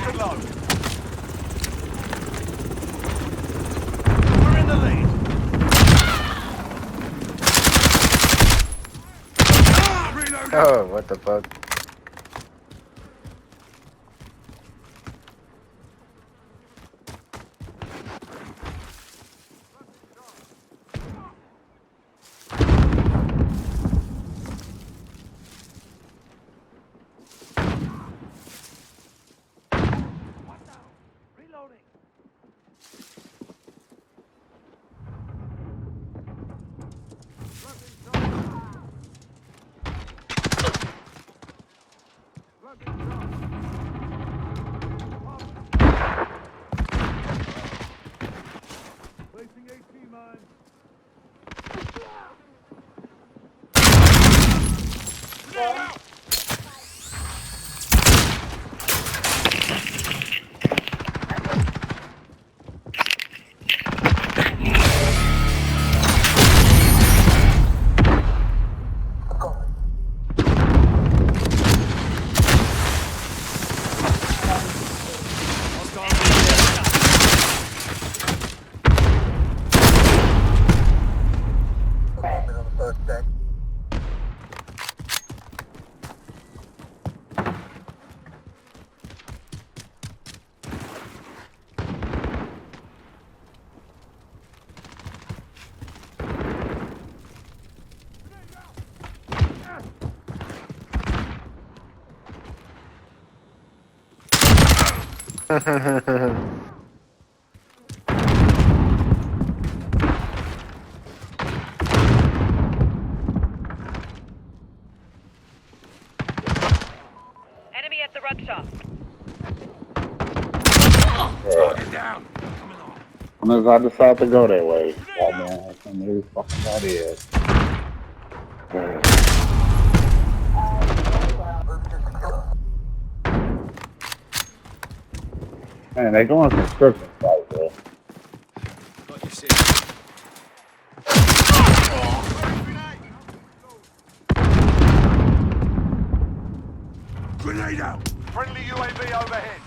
it low. We're in the lead. Reloading. Oh, what the fuck? Placing AT mine. Enemy at the ruck shop. Target down. Coming on. Unless I decide to go that way. Oh man, I knew fucking that is. Man, they going construction site, bro. Got your six. Grenade out. Friendly UAV overhead.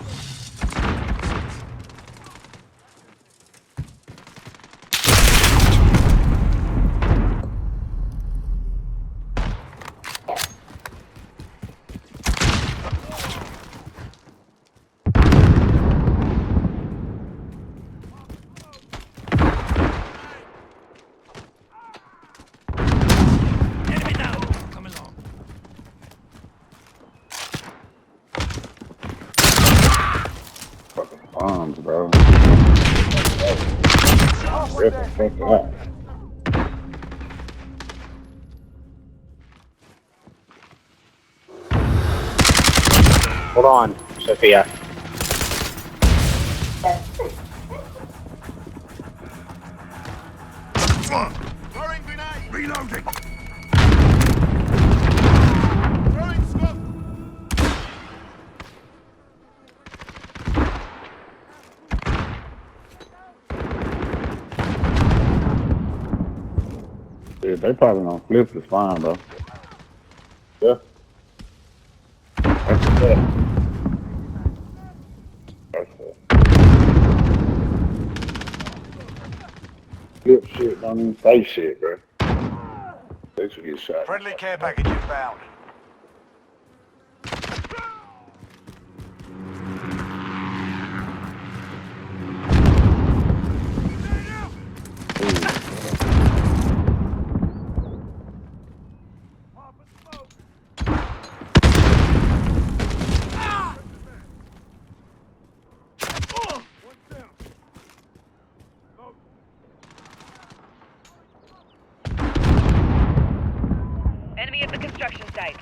Enemy down. Coming along. Fucking bombs, bro. Rip and fuck that. Hold on, Sophia. Throwing grenade. Reloading. Throwing smoke. Dude, they probably gonna flip the spine, bro. Yeah. That's it. That's it. Flip shit, don't even say shit, bro. They should get shot. Friendly care package inbound. Enemy at the construction site.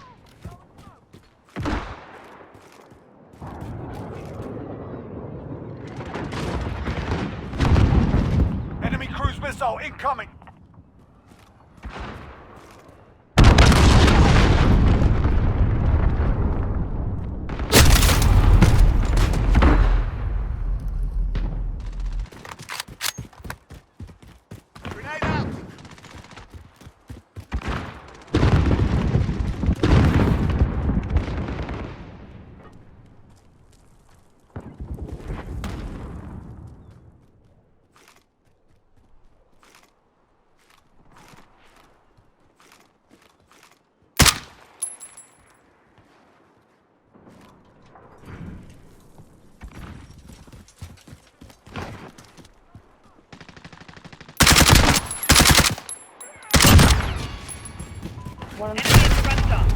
Enemy at the run stop.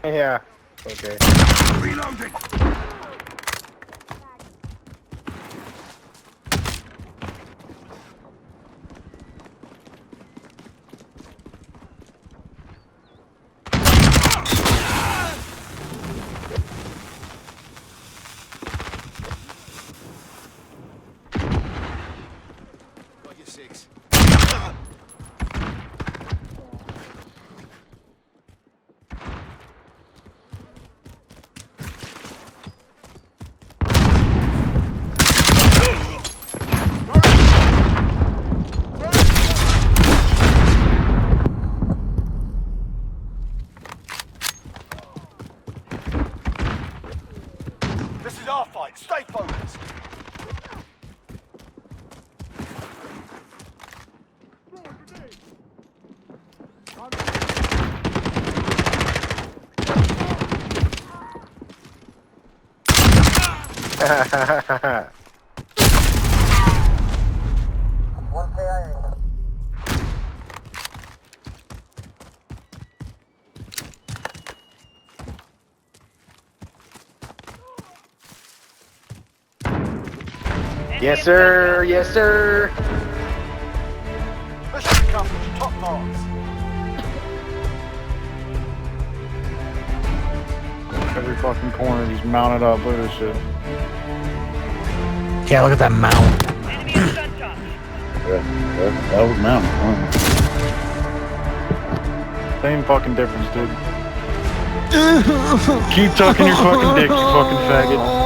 Yeah. Okay. Reloading. Got your six. This is our fight. Stay focused. Yes, sir. Yes, sir. Mission accomplished. Top marks. Every fucking corner he's mounted up. Look at this shit. Yeah, look at that mount. Enemy at the gun shop. Yeah, that was mounted. Same fucking difference, dude. Keep tucking your fucking dick, you fucking faggot.